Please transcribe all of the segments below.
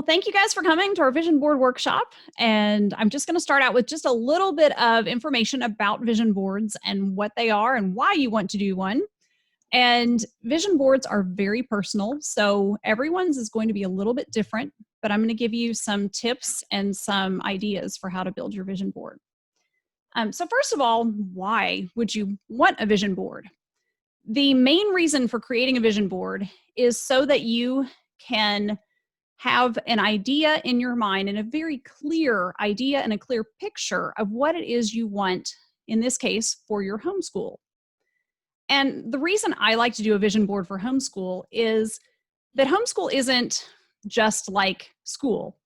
Well, thank you guys for coming to our vision board workshop. And I'm just going to start out with just a little bit of information about vision boards and what they are and why you want to do one. And vision boards are very personal, so everyone's is going to be a little bit different, but I'm going to give you some tips and some ideas for how to build your vision board. So first of all, why would you want a vision board? The main reason for creating a vision board is so that you can have an idea in your mind and a very clear idea and a clear picture of what it is you want, in this case, for your homeschool. And the reason I like to do a vision board for homeschool is that homeschool isn't just like school,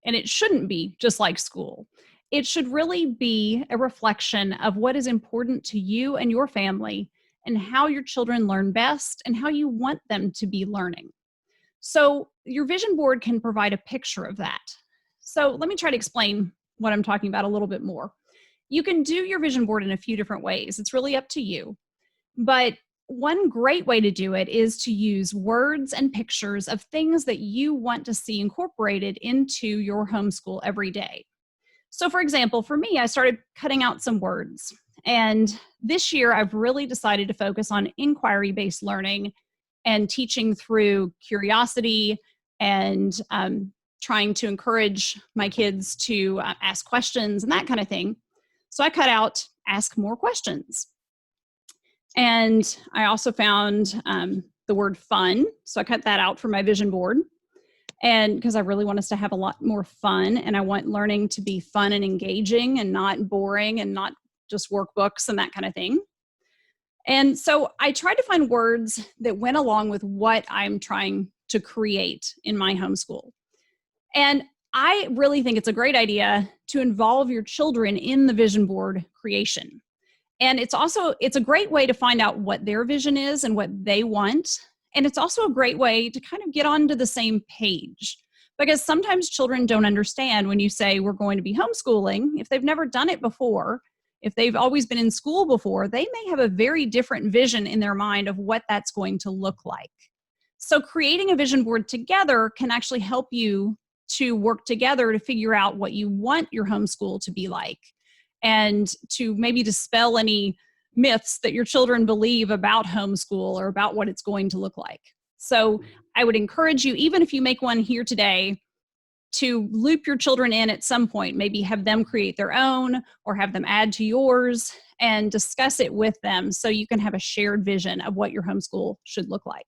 and it shouldn't be just like school. It should really be a reflection of what is important to you and your family and how your children learn best and how you want them to be learning. So your vision board can provide a picture of that. So let me try to explain what I'm talking about a little bit more. You can do your vision board in a few different ways. It's really up to you. But one great way to do it is to use words and pictures of things that you want to see incorporated into your homeschool every day. So for example, for me, I started cutting out some words. And this year, I've really decided to focus on inquiry-based learning and teaching through curiosity and trying to encourage my kids to ask questions and that kind of thing. So I cut out ask more questions. And I also found the word fun. So I cut that out for my vision board. And because I really want us to have a lot more fun, and I want learning to be fun and engaging and not boring and not just workbooks and that kind of thing. And so I tried to find words that went along with what I'm trying to create in my homeschool. And I really think it's a great idea to involve your children in the vision board creation. And it's a great way to find out what their vision is and what they want. And it's also a great way to kind of get onto the same page, because sometimes children don't understand when you say we're going to be homeschooling. If they've never done it before, if they've always been in school before, they may have a very different vision in their mind of what that's going to look like. So creating a vision board together can actually help you to work together to figure out what you want your homeschool to be like, and to maybe dispel any myths that your children believe about homeschool or about what it's going to look like. So I would encourage you, even if you make one here today, to loop your children in at some point, maybe have them create their own or have them add to yours and discuss it with them so you can have a shared vision of what your homeschool should look like.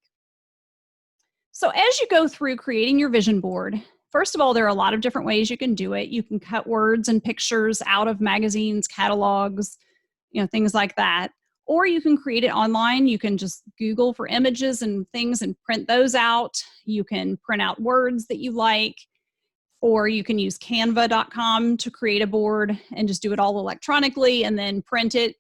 So as you go through creating your vision board, first of all, there are a lot of different ways you can do it. You can cut words and pictures out of magazines, catalogs, things like that. Or you can create it online. You can just Google for images and things and print those out. You can print out words that you like. Or you can use canva.com to create a board and just do it all electronically and then print it.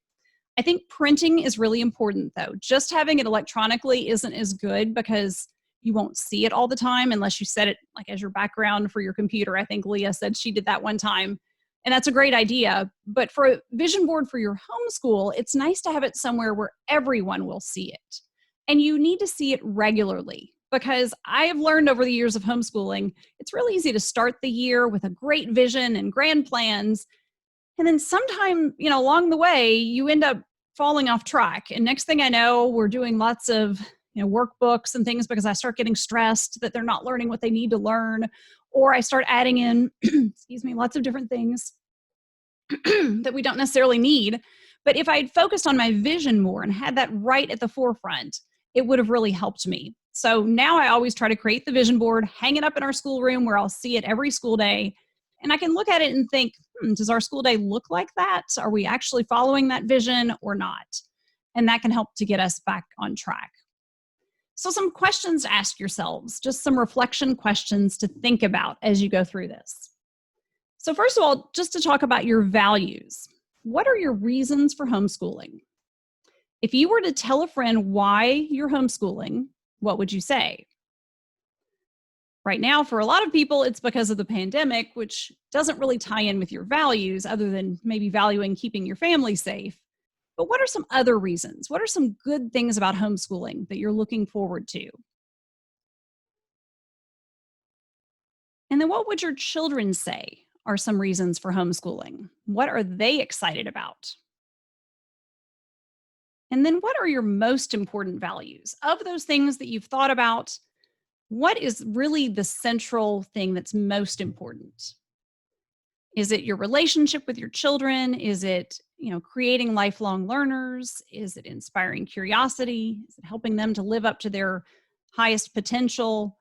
I think printing is really important though. Just having it electronically isn't as good because you won't see it all the time unless you set it like as your background for your computer. I think Leah said she did that one time. And that's a great idea. But for a vision board for your homeschool, it's nice to have it somewhere where everyone will see it. And you need to see it regularly. Because I have learned over the years of homeschooling, it's really easy to start the year with a great vision and grand plans. And then sometime, along the way, you end up falling off track. And next thing I know, we're doing lots of workbooks and things because I start getting stressed that they're not learning what they need to learn. Or I start adding in, lots of different things that we don't necessarily need. But if I'd focused on my vision more and had that right at the forefront, it would have really helped me. So now I always try to create the vision board, hang it up in our schoolroom where I'll see it every school day. And I can look at it and think, does our school day look like that? Are we actually following that vision or not? And that can help to get us back on track. So some questions to ask yourselves, just some reflection questions to think about as you go through this. So first of all, just to talk about your values. What are your reasons for homeschooling? If you were to tell a friend why you're homeschooling, what would you say? Right now, for a lot of people, it's because of the pandemic, which doesn't really tie in with your values other than maybe valuing keeping your family safe. But what are some other reasons? What are some good things about homeschooling that you're looking forward to? And then what would your children say are some reasons for homeschooling? What are they excited about? And then what are your most important values? Of those things that you've thought about, what is really the central thing that's most important? Is it your relationship with your children? Is it, creating lifelong learners? Is it inspiring curiosity? Is it helping them to live up to their highest potential?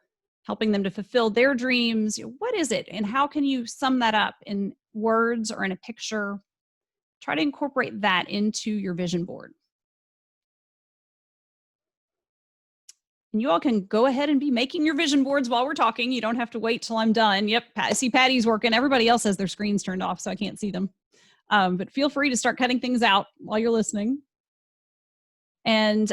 Helping them to fulfill their dreams? What is it? And how can you sum that up in words or in a picture? Try to incorporate that into your vision board. And you all can go ahead and be making your vision boards while we're talking. You don't have to wait till I'm done. Yep, I see Patty's working. Everybody else has their screens turned off, so I can't see them. But feel free to start cutting things out while you're listening. And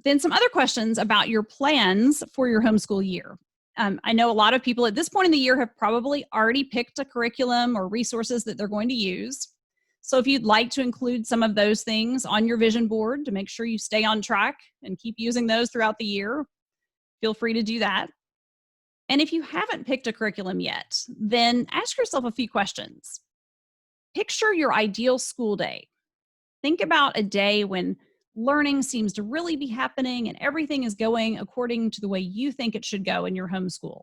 then some other questions about your plans for your homeschool year. I know a lot of people at this point in the year have probably already picked a curriculum or resources that they're going to use. So if you'd like to include some of those things on your vision board to make sure you stay on track and keep using those throughout the year, feel free to do that. And if you haven't picked a curriculum yet, then ask yourself a few questions. Picture your ideal school day. Think about a day when learning seems to really be happening and everything is going according to the way you think it should go in your homeschool.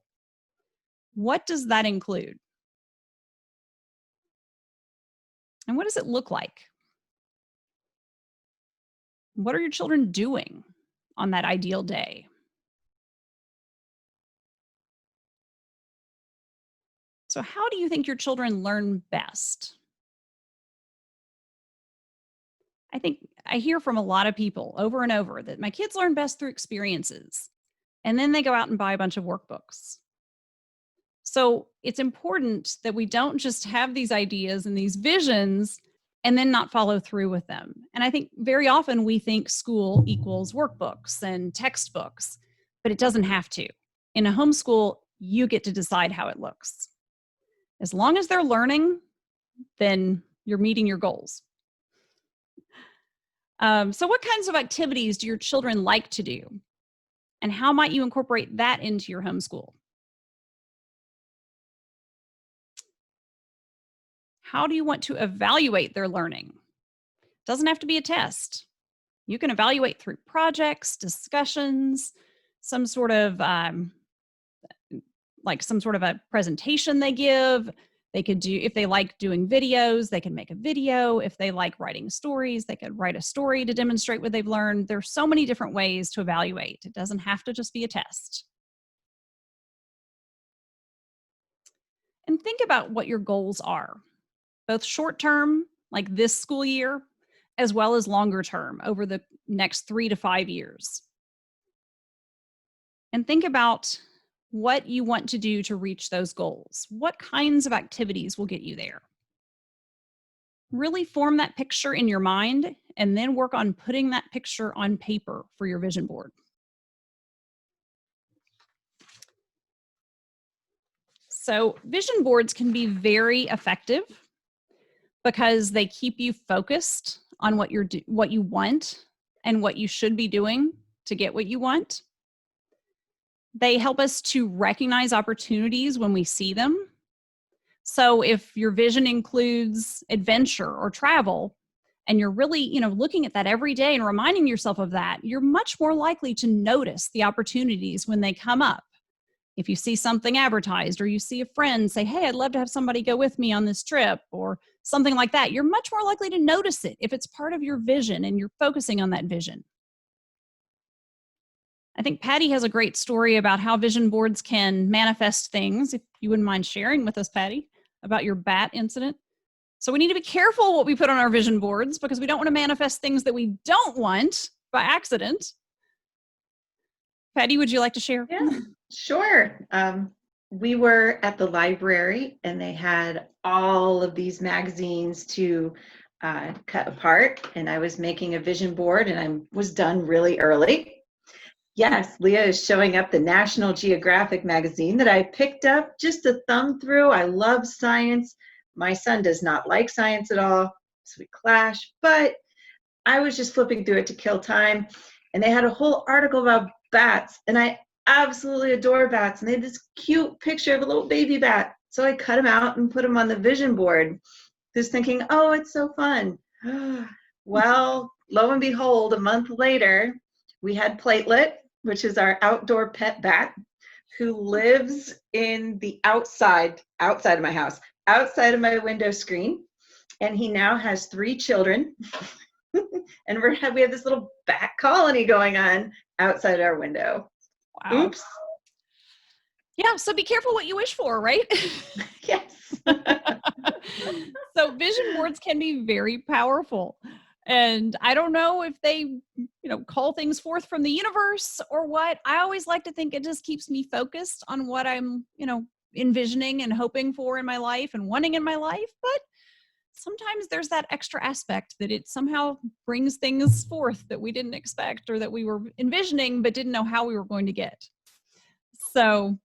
What does that include? And what does it look like? What are your children doing on that ideal day? So, how do you think your children learn best? I think I hear from a lot of people over and over that my kids learn best through experiences. And then they go out and buy a bunch of workbooks. So it's important that we don't just have these ideas and these visions and then not follow through with them. And I think very often we think school equals workbooks and textbooks, but it doesn't have to. In a homeschool, you get to decide how it looks. As long as they're learning, then you're meeting your goals. So what kinds of activities do your children like to do? And how might you incorporate that into your homeschool? How do you want to evaluate their learning? Doesn't have to be a test. You can evaluate through projects, discussions, some sort of a presentation they give. They could do, if they like doing videos, they can make a video. If they like writing stories, they could write a story to demonstrate what they've learned. There's so many different ways to evaluate. It doesn't have to just be a test. And think about what your goals are, both short term, like this school year, as well as longer term over the next 3 to 5 years. And think about what you want to do to reach those goals. What kinds of activities will get you there? Really form that picture in your mind and then work on putting that picture on paper for your vision board. So vision boards can be very effective because they keep you focused on what you want and what you should be doing to get what you want. They help us to recognize opportunities when we see them. So if your vision includes adventure or travel, and you're really, looking at that every day and reminding yourself of that, you're much more likely to notice the opportunities when they come up. If you see something advertised or you see a friend say, hey, I'd love to have somebody go with me on this trip or something like that, you're much more likely to notice it if it's part of your vision and you're focusing on that vision. I think Patty has a great story about how vision boards can manifest things. If you wouldn't mind sharing with us, Patty, about your bat incident. So we need to be careful what we put on our vision boards because we don't want to manifest things that we don't want by accident. Patty, would you like to share? Yeah, sure. We were at the library and they had all of these magazines to cut apart, and I was making a vision board and I was done really early. Yes, Leah is showing up the National Geographic magazine that I picked up just to thumb through. I love science. My son does not like science at all, so we clash, but I was just flipping through it to kill time. And they had a whole article about bats, and I absolutely adore bats. And they had this cute picture of a little baby bat. So I cut them out and put them on the vision board, just thinking, oh, it's so fun. Well, lo and behold, a month later, we had Platelet, which is our outdoor pet bat, who lives in the outside of my house, outside of my window screen. And he now has 3 children. And we have this little bat colony going on outside our window. Wow. Oops. Yeah, so be careful what you wish for, right? Yes. So vision boards can be very powerful. And I don't know if they, call things forth from the universe or what. I always like to think it just keeps me focused on what I'm, envisioning and hoping for in my life and wanting in my life. But sometimes there's that extra aspect that it somehow brings things forth that we didn't expect or that we were envisioning but didn't know how we were going to get. So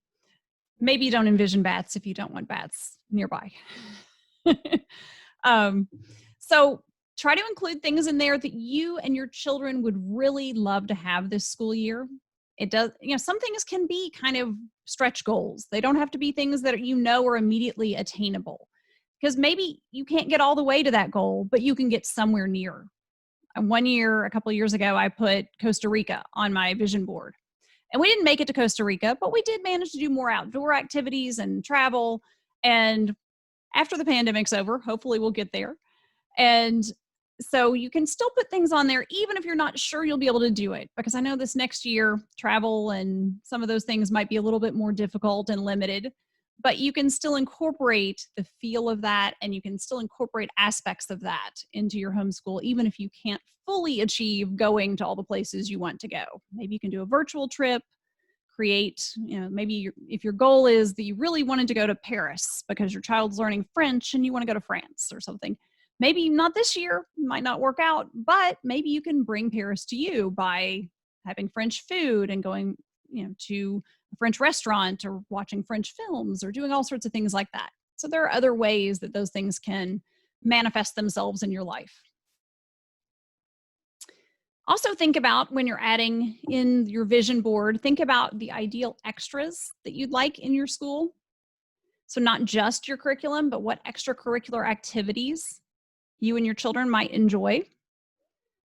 maybe you don't envision bats if you don't want bats nearby. So try to include things in there that you and your children would really love to have this school year. It does, some things can be kind of stretch goals. They don't have to be things that are immediately attainable, because maybe you can't get all the way to that goal, but you can get somewhere near. And one year, a couple of years ago, I put Costa Rica on my vision board. And we didn't make it to Costa Rica, but we did manage to do more outdoor activities and travel. And after the pandemic's over, hopefully we'll get there. And so you can still put things on there, even if you're not sure you'll be able to do it, because I know this next year, travel and some of those things might be a little bit more difficult and limited, but you can still incorporate the feel of that, and you can still incorporate aspects of that into your homeschool, even if you can't fully achieve going to all the places you want to go. Maybe you can do a virtual trip, create, maybe if your goal is that you really wanted to go to Paris because your child's learning French and you want to go to France or something. Maybe not this year, might not work out, but maybe you can bring Paris to you by having French food and going, to a French restaurant or watching French films or doing all sorts of things like that. So there are other ways that those things can manifest themselves in your life. Also think about, when you're adding in your vision board, think about the ideal extras that you'd like in your school. So not just your curriculum, but what extracurricular activities you and your children might enjoy.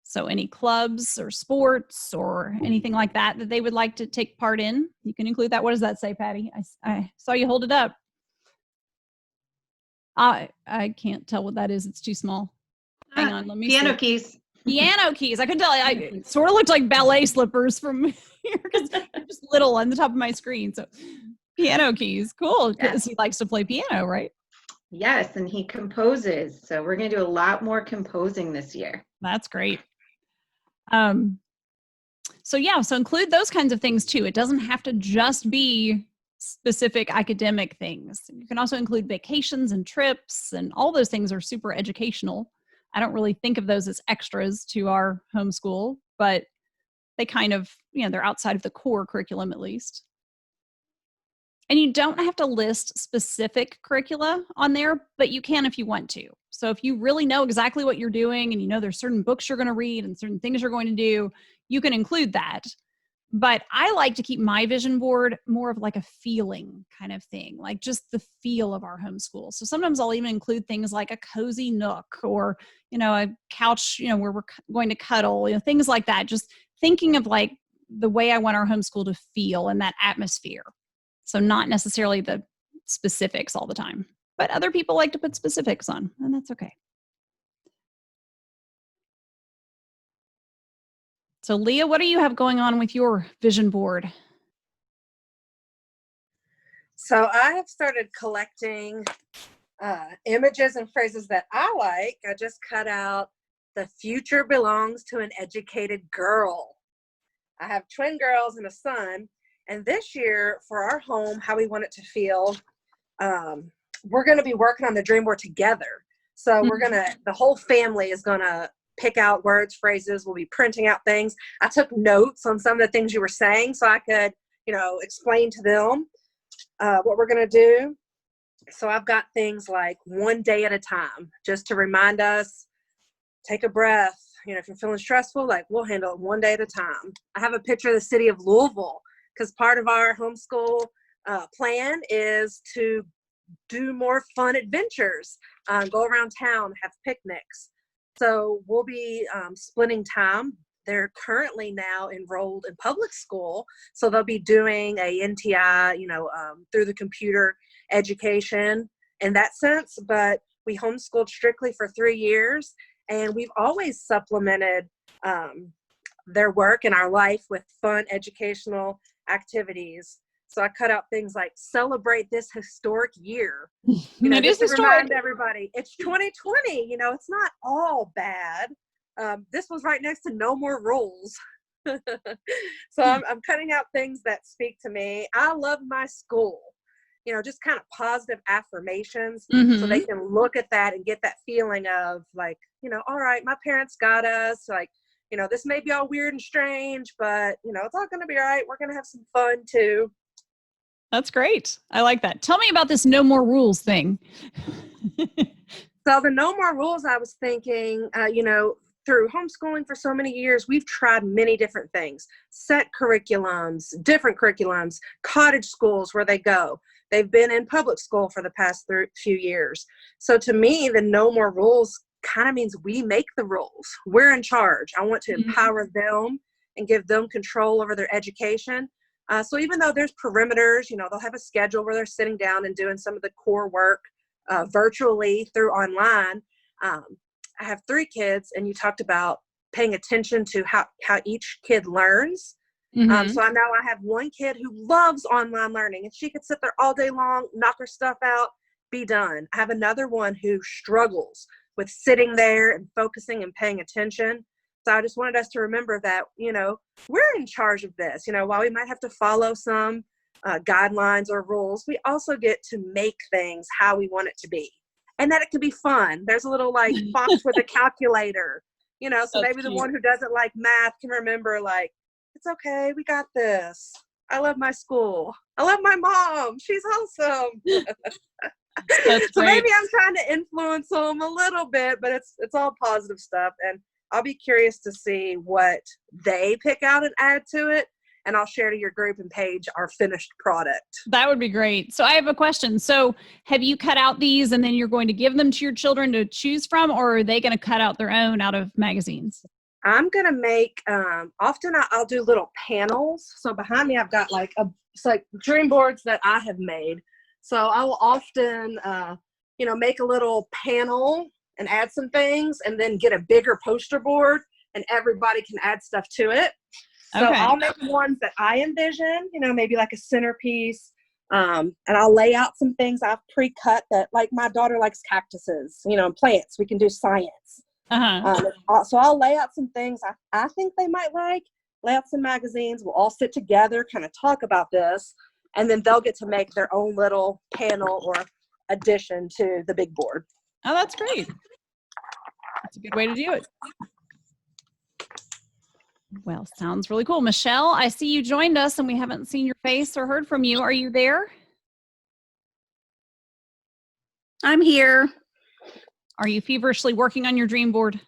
So any clubs or sports or anything like that that they would like to take part in, you can include that. What does that say, Patty? I saw you hold it up. I can't tell what that is. It's too small. Hang on, let me Piano see. keys. Piano keys. I couldn't tell. It sort of looked like ballet slippers from here because they're just little on the top of my screen. So piano keys. Cool. Because he likes to play piano, right? Yes, and he composes. So we're going to do a lot more composing this year. That's great. So include those kinds of things too. It doesn't have to just be specific academic things. You can also include vacations and trips, and all those things are super educational. I don't really think of those as extras to our homeschool, but they kind of, they're outside of the core curriculum at least. And you don't have to list specific curricula on there, but you can if you want to. So if you really know exactly what you're doing and there's certain books you're going to read and certain things you're going to do, you can include that. But I like to keep my vision board more of like a feeling kind of thing, like just the feel of our homeschool. So sometimes I'll even include things like a cozy nook or, a couch, where we're going to cuddle, things like that. Just thinking of like the way I want our homeschool to feel and that atmosphere. So not necessarily the specifics all the time, but other people like to put specifics on, and that's okay. So Leah, what do you have going on with your vision board? So I have started collecting images and phrases that I like. I just cut out "The future belongs to an educated girl." I have twin girls and a son. And this year, for our home, how we want it to feel, we're going to be working on the dream board together. So the whole family is going to pick out words, phrases. We'll be printing out things. I took notes on some of the things you were saying so I could, explain to them what we're going to do. So I've got things like one day at a time, just to remind us, take a breath. If you're feeling stressful, like we'll handle it one day at a time. I have a picture of the city of Louisville, because part of our homeschool plan is to do more fun adventures, go around town, have picnics. So we'll be splitting time. They're currently now enrolled in public school, so they'll be doing a NTI, through the computer education in that sense. But we homeschooled strictly for 3 years, and we've always supplemented their work and our life with fun educational activities. So I cut out things like celebrate this historic year. It is just to historic. remind everybody, it's 2020. It's not all bad. This was right next to no more rules. So I'm cutting out things that speak to me. I love my school. Just kind of positive affirmations, so they can look at that and get that feeling of like, all right, my parents got us. Like, this may be all weird and strange, but it's all going to be all right. We're going to have some fun too. That's great. I like that. Tell me about this no more rules thing. So the no more rules, I was thinking, through homeschooling for so many years, we've tried many different things, set curriculums, different curriculums, cottage schools where they go. They've been in public school for the past few years. So to me, the no more rules kind of means we make the rules. We're in charge. I want to empower them and give them control over their education. So even though there's perimeters, they'll have a schedule where they're sitting down and doing some of the core work virtually through online. I have 3 kids, and you talked about paying attention to how each kid learns. So now I have one kid who loves online learning, and she could sit there all day long, knock her stuff out, be done. I have another one who struggles with sitting there and focusing and paying attention. So I just wanted us to remember that, we're in charge of this. While we might have to follow some guidelines or rules, we also get to make things how we want it to be. And that it can be fun. There's a little like box with a calculator, so That's maybe cute. the one who doesn't like math can remember, like, it's okay, we got this. I love my school. I love my mom. She's awesome. That's So great. maybe I'm trying to influence them a little bit, but it's all positive stuff. And I'll be curious to see what they pick out and add to it. And I'll share to your group and page our finished product. That would be great. So I have a question. So have you cut out these and then you're going to give them to your children to choose from, or are they going to cut out their own out of magazines? I'm going to make, often I'll do little panels. So behind me, I've got it's like dream boards that I have made. So I will often, make a little panel and add some things, and then get a bigger poster board, and everybody can add stuff to it. So Okay. I'll make ones that I envision, maybe like a centerpiece. And I'll lay out some things I've pre-cut that, like, my daughter likes cactuses, plants. We can do science. So I'll lay out some things I think they might like, lay out some magazines. We'll all sit together, kind of talk about this, and then they'll get to make their own little panel or addition to the big board. Oh, that's great. That's a good way to do it. Well, sounds really cool. Michelle, I see you joined us and we haven't seen your face or heard from you. Are you there? I'm here. Are you feverishly working on your dream board?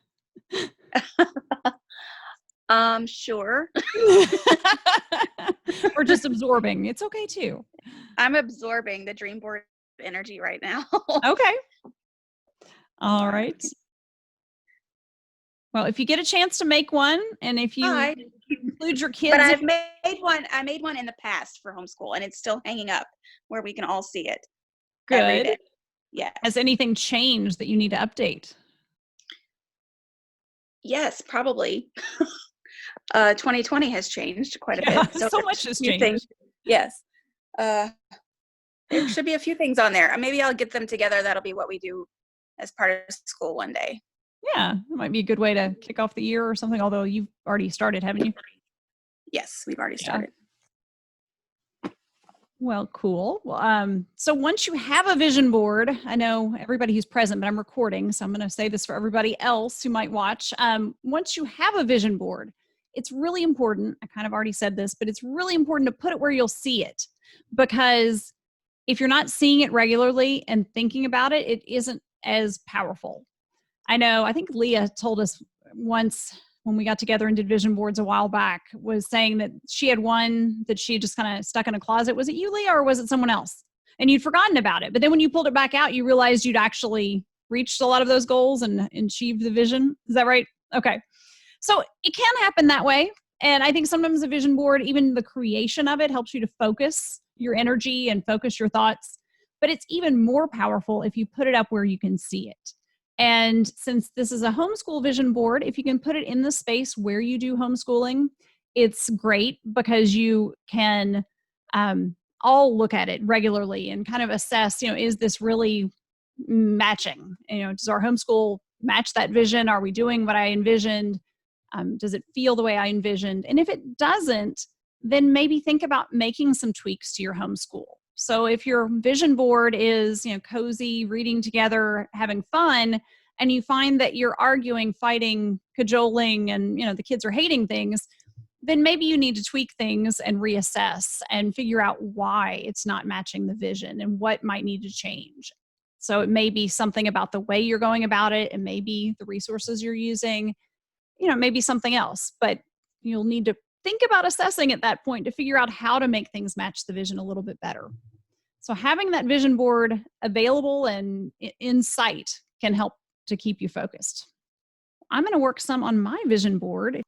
Sure. Or just absorbing? It's okay too. I'm absorbing the dream board energy right now. Okay. All right. Well, if you get a chance to make one, and if you include your kids, But I've made one. I made one in the past for homeschool, and it's still hanging up where we can all see it. Every good. day. Yeah. Has anything changed that you need to update? Yes, probably. 2020 has changed quite a bit. So much has changed. Things, yes. There should be a few things on there. Maybe I'll get them together. That'll be what we do as part of school one day. Yeah, it might be a good way to kick off the year or something, although you've already started, haven't you? Yes, we've already started. Well, cool. Well, so once you have a vision board, I know everybody who's present, but I'm recording, so I'm going to say this for everybody else who might watch. Once you have a vision board, it's really important. I kind of already said this, but it's really important to put it where you'll see it, because if you're not seeing it regularly and thinking about it, it isn't as powerful. I know, I think Leah told us once when we got together and did vision boards a while back, was saying that she had one that she just kind of stuck in a closet. Was it you, Leah, or was it someone else? And you'd forgotten about it. But then when you pulled it back out, you realized you'd actually reached a lot of those goals and achieved the vision. Is that right? Okay. So it can happen that way. And I think sometimes a vision board, even the creation of it, helps you to focus your energy and focus your thoughts. But it's even more powerful if you put it up where you can see it. And since this is a homeschool vision board, if you can put it in the space where you do homeschooling, it's great because you can all look at it regularly and kind of assess, is this really matching? Does our homeschool match that vision? Are we doing what I envisioned? Does it feel the way I envisioned? And if it doesn't, then maybe think about making some tweaks to your homeschool. So if your vision board is, cozy, reading together, having fun, and you find that you're arguing, fighting, cajoling, and, the kids are hating things, then maybe you need to tweak things and reassess and figure out why it's not matching the vision and what might need to change. So it may be something about the way you're going about it, and maybe the resources you're using, maybe something else, but you'll need to think about assessing at that point to figure out how to make things match the vision a little bit better. So having that vision board available and in sight can help to keep you focused. I'm going to work some on my vision board.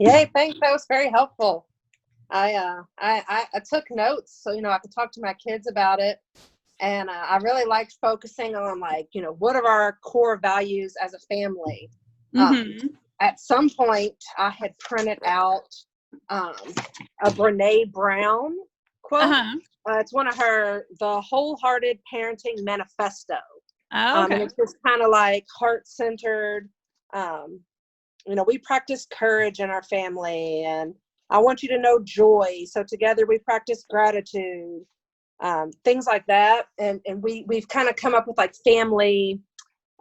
Yay, thanks. That was very helpful. I took notes so, I could talk to my kids about it. And I really liked focusing on what are our core values as a family? Mm-hmm. At some point, I had printed out a Brene Brown quote. Uh-huh. It's one of her, the Wholehearted Parenting Manifesto. Oh, okay. And it's just kind of like heart-centered. We practice courage in our family, and I want you to know joy. So together we practice gratitude, things like that. And we've kind of come up with family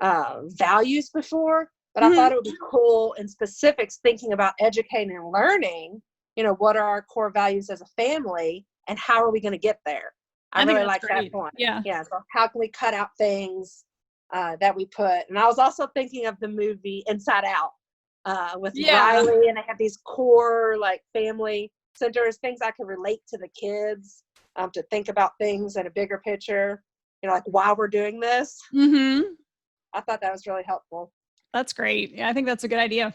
values before. But I thought it would be cool in specifics thinking about educating and learning, what are our core values as a family and how are we going to get there? I really like that point. Yeah. Yeah. So how can we cut out things that we put? And I was also thinking of the movie Inside Out with Riley, and they have these core family centers, things I can relate to the kids to think about things in a bigger picture, while we're doing this. Mm-hmm. I thought that was really helpful. That's great. Yeah, I think that's a good idea.